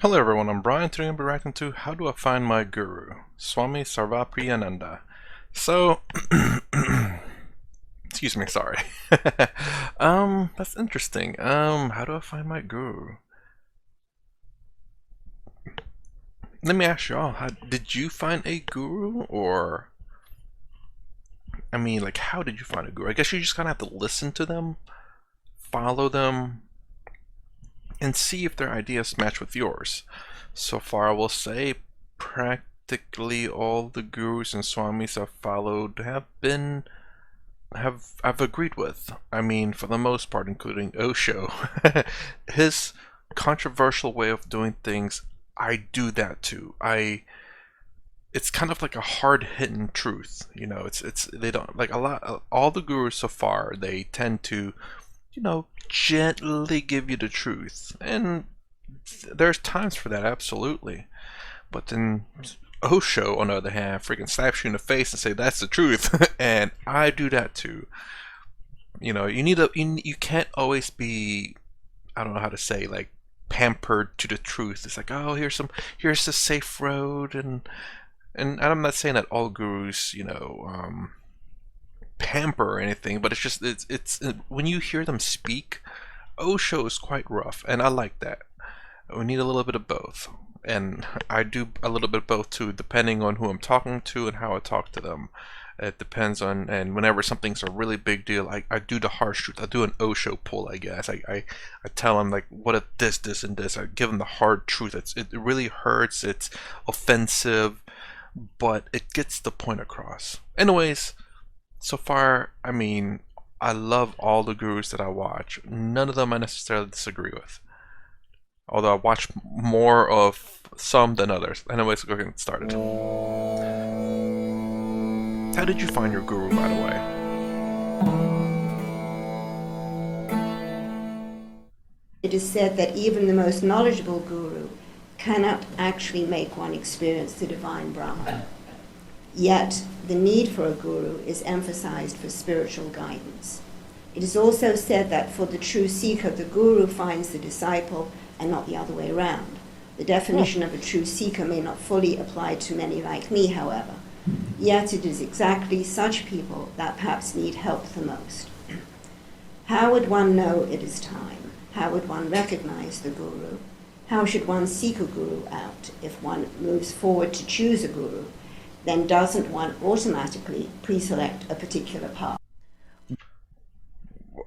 Hello everyone, I'm Brian. Today I'm reacting to How Do I Find My Guru? Swami Sarvapriyananda. So, excuse me, sorry. That's interesting. How do I find my guru? Let me ask y'all, did you find a guru? Or, I mean, like, how did you find a guru? I guess you just kind of have to listen to them, follow them, and see if their ideas match with yours. So far, I will say practically all the gurus and swamis I've followed I've agreed with. I mean, for the most part, including Osho. His controversial way of doing things, I do that too. It's kind of like a hard-hitting truth, you know. It's they don't like a lot. All the gurus so far, they tend to, gently give you the truth, and there's times for that, absolutely. But then Osho, on the other hand, freaking slaps you in the face and say that's the truth, and I do that too. You can't always be, I don't know how to say, like, pampered to the truth. It's like, oh, here's the safe road, and I'm not saying that all gurus, pamper or anything, but it's when you hear them speak, Osho is quite rough, and I like that. We need a little bit of both, and I do a little bit of both too, depending on who I'm talking to and how I talk to them. It depends on, and whenever something's a really big deal, I do the harsh truth. I do an Osho pull, I guess. I tell them, like, what if this, and this. I give them the hard truth. It really hurts. It's offensive, but it gets the point across. Anyways, so far, I mean, I love all the gurus that I watch. None of them I necessarily disagree with. Although I watch more of some than others. Anyways, go ahead and get started. How did you find your guru, by the way? It is said that even the most knowledgeable guru cannot actually make one experience the divine Brahman. Yet, the need for a guru is emphasized for spiritual guidance. It is also said that for the true seeker, the guru finds the disciple and not the other way around. The definition of a true seeker may not fully apply to many like me, however. Yet it is exactly such people that perhaps need help the most. How would one know it is time? How would one recognize the guru? How should one seek a guru out? If one moves forward to choose a guru, then doesn't one automatically pre-select a particular path?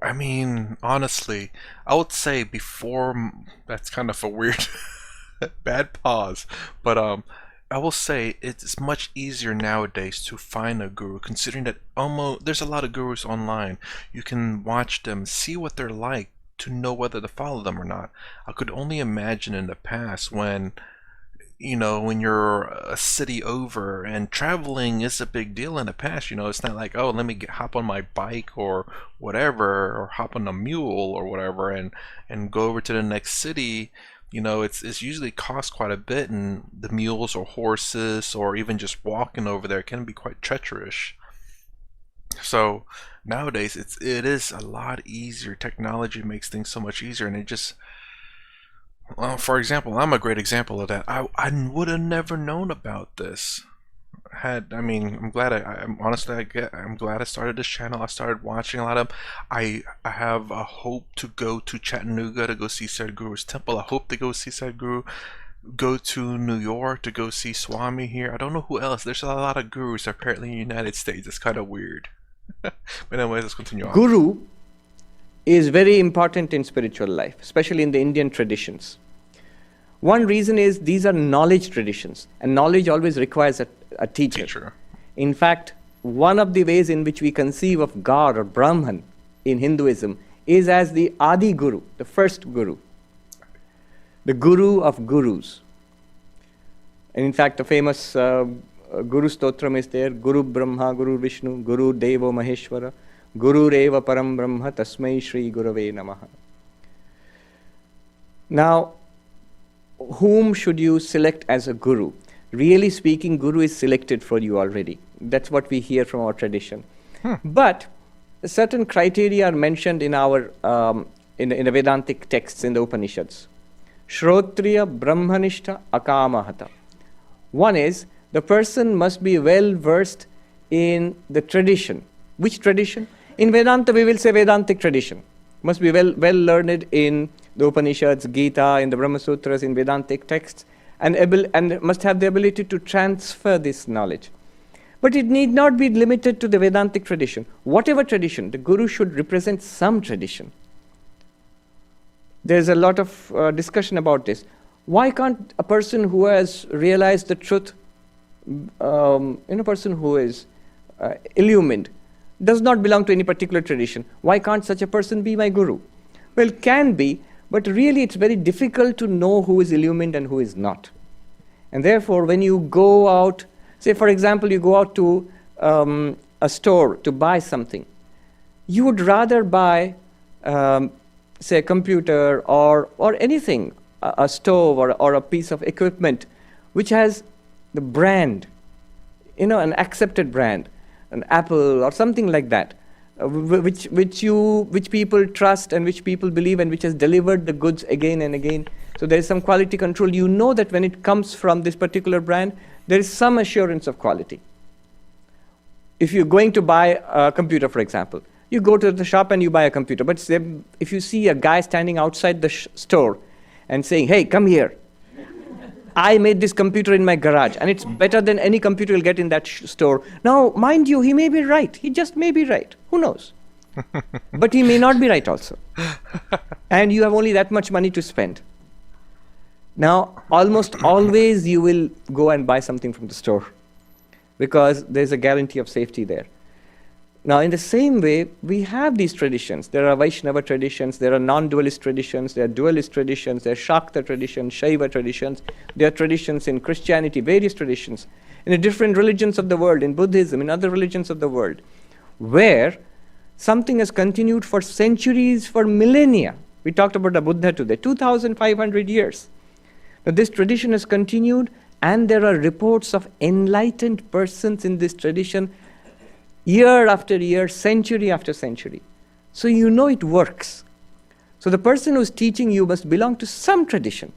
I mean, honestly, I would say before, that's kind of a weird, bad pause, but I will say it's much easier nowadays to find a guru, considering that there's a lot of gurus online. You can watch them, see what they're like, to know whether to follow them or not. I could only imagine in the past when you're a city over and traveling is a big deal in the past. It's not like, oh, let me hop on my bike or whatever, or hop on a mule or whatever and go over to the next city. It's usually costs quite a bit, and the mules or horses or even just walking over there can be quite treacherous. So nowadays it is a lot easier. Technology makes things so much easier, and it just, well, for example, I'm a great example of that. I would have never known about this. I'm glad I'm honestly, I'm glad I started this channel. I started watching a lot of them. I have a hope to go to Chattanooga to go see Sadhguru's temple. I hope to go see Sadhguru. Go to New York to go see Swami here. I don't know who else. There's a lot of gurus apparently in the United States. It's kind of weird. But anyways, let's continue on. Guru is very important in spiritual life, especially in the Indian traditions. One reason is these are knowledge traditions, and knowledge always requires a teacher. In fact, one of the ways in which we conceive of God or Brahman in Hinduism is as the Adi Guru, the first Guru, the Guru of Gurus. And in fact, the famous Guru Stotram is there: Guru Brahma, Guru Vishnu, Guru Devo Maheshwara, Guru Reva Param Brahma, Tasmai Shri Gurave Namaha. Now, whom should you select as a guru? Really speaking, guru is selected for you already. That's what we hear from our tradition. But certain criteria are mentioned in our in the Vedantic texts in the Upanishads. Shrotriya Brahmanishta Akamahata. One is, the person must be well versed in the tradition. Which tradition? In Vedanta, we will say Vedantic tradition. Must be well learned in the Upanishads, Gita, in the Brahma Sutras, in Vedantic texts, and must have the ability to transfer this knowledge. But it need not be limited to the Vedantic tradition. Whatever tradition, the Guru should represent some tradition. There's a lot of discussion about this. Why can't a person who has realized the truth, a person who is illumined, does not belong to any particular tradition, why can't such a person be my Guru? Well, can be, but really it's very difficult to know who is illumined and who is not. And therefore, when you go out, say for example, you go out to a store to buy something, you would rather buy, say, a computer or anything, a stove or a piece of equipment which has the brand, an accepted brand, an Apple or something like that, which people trust and which people believe and which has delivered the goods again and again. So there is some quality control. You know that when it comes from this particular brand, there is some assurance of quality. If you're going to buy a computer, for example, you go to the shop and you buy a computer. But if you see a guy standing outside the store and saying, "Hey, come here. I made this computer in my garage, and it's better than any computer you'll get in that store." Now, mind you, he may be right. He just may be right. Who knows? But he may not be right also. And you have only that much money to spend. Now, almost always you will go and buy something from the store because there's a guarantee of safety there. Now, in the same way, we have these traditions. There are Vaishnava traditions, there are non-dualist traditions, there are dualist traditions, there are Shakta traditions, Shaiva traditions, there are traditions in Christianity, various traditions, in the different religions of the world, in Buddhism, in other religions of the world, where something has continued for centuries, for millennia. We talked about the Buddha today, 2,500 years. Now, this tradition has continued, and there are reports of enlightened persons in this tradition year after year, century after century. So you know it works. So the person who's teaching you must belong to some tradition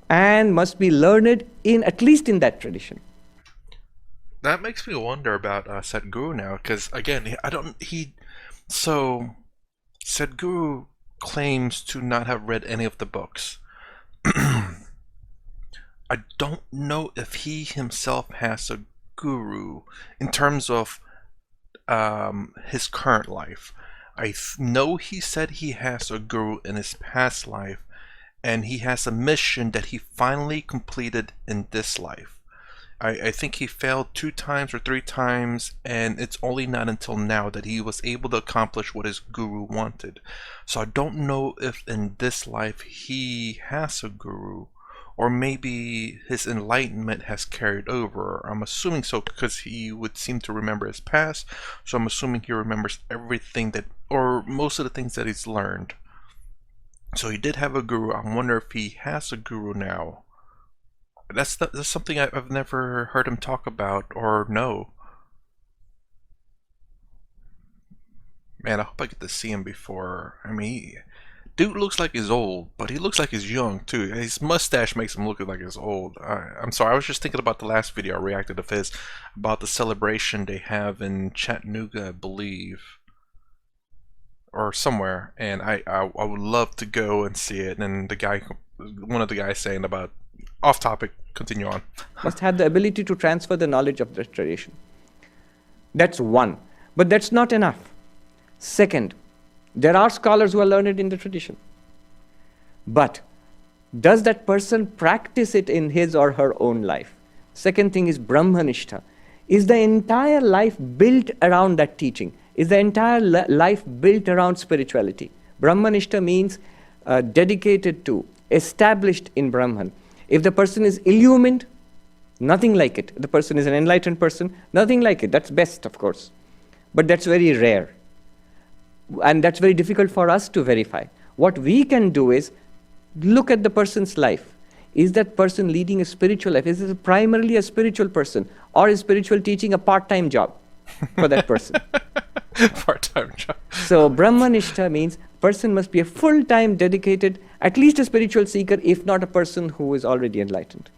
and must be learned in, at least in that tradition. That makes me wonder about Sadhguru now, because again, so Sadhguru claims to not have read any of the books. I don't know if he himself has a guru in terms of his current life. I know he said he has a guru in his past life, and he has a mission that he finally completed in this life. I think he failed 2 times or 3 times, and it's only not until now that he was able to accomplish what his guru wanted. So I don't know if in this life he has a guru, or maybe his enlightenment has carried over. I'm assuming so, because he would seem to remember his past, so I'm assuming he remembers everything that, or most of the things that he's learned. So he did have a guru. I wonder if he has a guru now. That's something I've never heard him talk about or know. Man, I hope I get to see him before. I mean, dude looks like he's old, but he looks like he's young too. His mustache makes him look like he's old. I'm sorry, I was just thinking about the last video I reacted of his, about the celebration they have in Chattanooga, I believe, or somewhere, and I would love to go and see it. And one of the guys saying about, off topic, continue on. Must have the ability to transfer the knowledge of the tradition. That's one. But that's not enough. Second, there are scholars who are learned in the tradition. But does that person practice it in his or her own life? Second thing is Brahmanishta. Is the entire life built around that teaching? Is the entire life built around spirituality? Brahmanishta means dedicated to, established in Brahman. If the person is illumined, nothing like it. If the person is an enlightened person, nothing like it. That's best, of course. But that's very rare. And that's very difficult for us to verify. What we can do is look at the person's life. Is that person leading a spiritual life? Is it primarily a spiritual person? Or is spiritual teaching a part-time job for that person? Part-time job. So Brahmanishta means person must be a full-time dedicated, at least a spiritual seeker, if not a person who is already enlightened.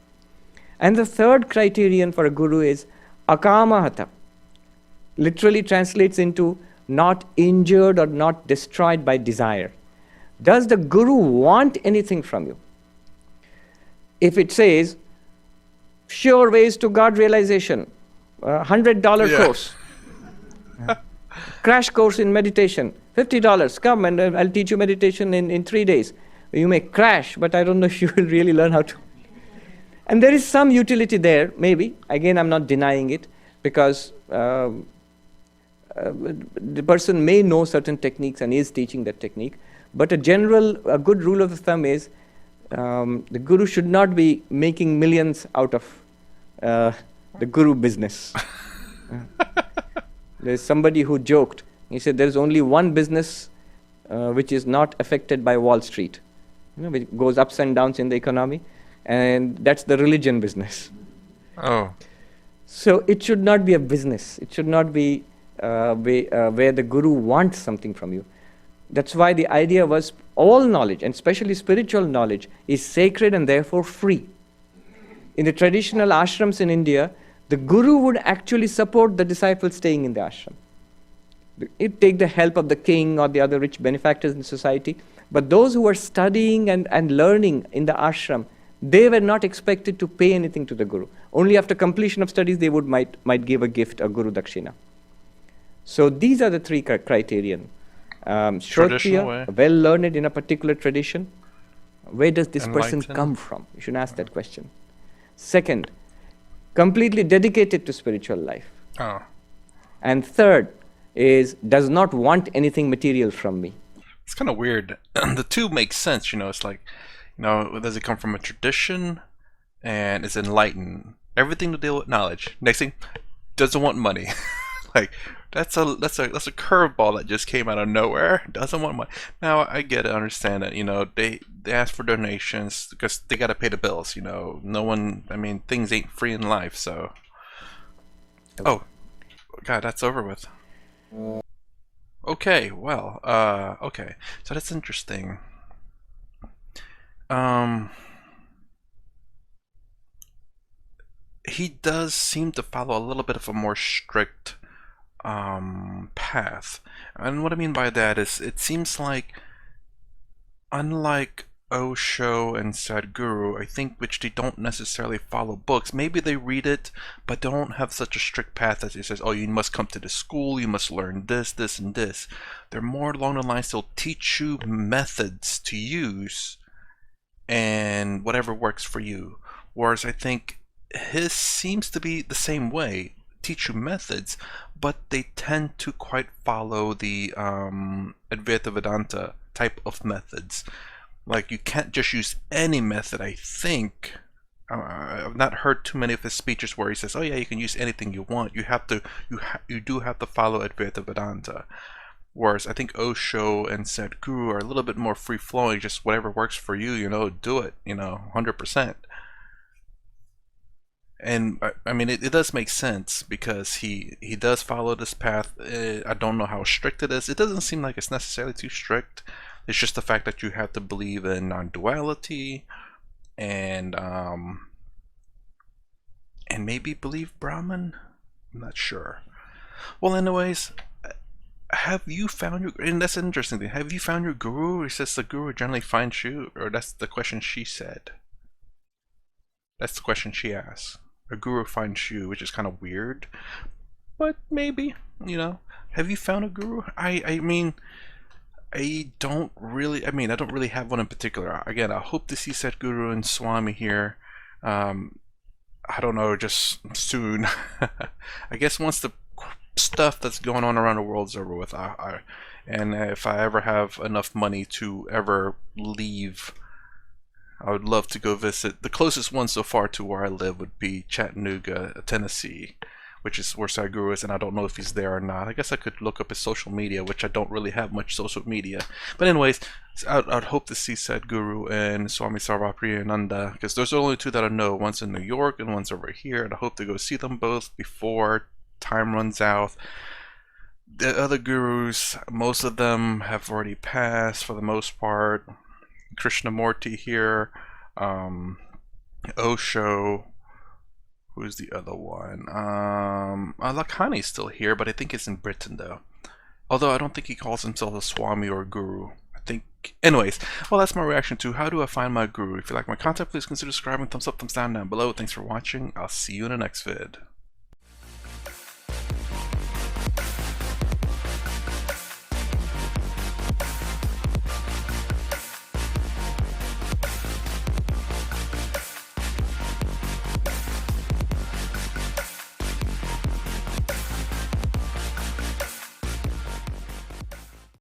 And the third criterion for a guru is akamahata. Literally translates into not injured or not destroyed by desire. Does the guru want anything from you? If it says, sure ways to God realization, $100 course, crash course in meditation, $50, come and I'll teach you meditation in 3 days. You may crash, but I don't know if you will really learn how to. And there is some utility there, maybe. Again, I'm not denying it, because the person may know certain techniques and is teaching that technique. But a good rule of the thumb is the guru should not be making millions out of the guru business. There's somebody who joked. He said there's only one business which is not affected by Wall Street, which goes ups and downs in the economy, and that's the religion business. Oh. So it should not be a business. It should not be where the guru wants something from you. That's why the idea was all knowledge, and especially spiritual knowledge, is sacred and therefore free. In the traditional ashrams in India, the guru would actually support the disciples staying in the ashram. He'd take the help of the king or the other rich benefactors in society. But those who were studying and learning in the ashram, they were not expected to pay anything to the guru. Only after completion of studies they might give a gift, a guru dakshina. So these are the three criterion. Shrotriya, well learned in a particular tradition. Where does this person come from? You should ask that question. Second, completely dedicated to spiritual life. Oh. And third is does not want anything material from me. It's kind of weird. The two make sense, It's like, does it come from a tradition and is enlightened? Everything to deal with knowledge. Next thing, doesn't want money. Like that's a curveball that just came out of nowhere. Doesn't want money. Now I get it, understand that, they ask for donations because they gotta pay the bills, No one, things ain't free in life, so. Oh, God, that's over with. Okay, well, okay, so that's interesting. He does seem to follow a little bit of a more strict path, and what I mean by that is it seems like, unlike Osho and Sadhguru, I think, which they don't necessarily follow books. Maybe they read it, but don't have such a strict path as he says, oh, you must come to the school, you must learn this, this, and this. They're more along the lines, they'll teach you methods to use and whatever works for you. Whereas I think his seems to be the same way, teach you methods, but they tend to quite follow the Advaita Vedanta type of methods. Like, you can't just use any method, I think. I've not heard too many of his speeches where he says, oh yeah, you can use anything you want. You do have to follow Advaita Vedanta. Whereas I think Osho and Sadhguru are a little bit more free-flowing, just whatever works for you, do it, 100%. And it does make sense because he does follow this path. I don't know how strict it is. It doesn't seem like it's necessarily too strict. It's just the fact that you have to believe in non-duality and maybe believe Brahman. I'm not sure. Well, anyways, have you found your? And that's an interesting thing. Have you found your guru? He says the guru generally finds you, or that's the question she said. That's the question she asked. A guru finds you, which is kind of weird, but maybe, have you found a guru? I don't really have one in particular. Again, I hope to see Sadhguru and Swami here. I don't know, just soon. I guess once the stuff that's going on around the world is over with, and if I ever have enough money to ever leave, I would love to go visit. The closest one so far to where I live would be Chattanooga, Tennessee, which is where Sadhguru is, and I don't know if he's there or not. I guess I could look up his social media, which I don't really have much social media. But anyways, I'd hope to see Sadhguru and Swami Sarvapriyananda, because those are the only two that I know. One's in New York and one's over here, and I hope to go see them both before time runs out. The other gurus, most of them have already passed for the most part. Krishnamurti here, Osho. Who's the other one? Lakhani's still here, but I think it's in Britain though. Although I don't think he calls himself a Swami or Guru. I think. Anyways, well, that's my reaction to how do I find my guru. If you like my content, please consider subscribing. Thumbs up, thumbs down below. Thanks for watching. I'll see you in the next vid.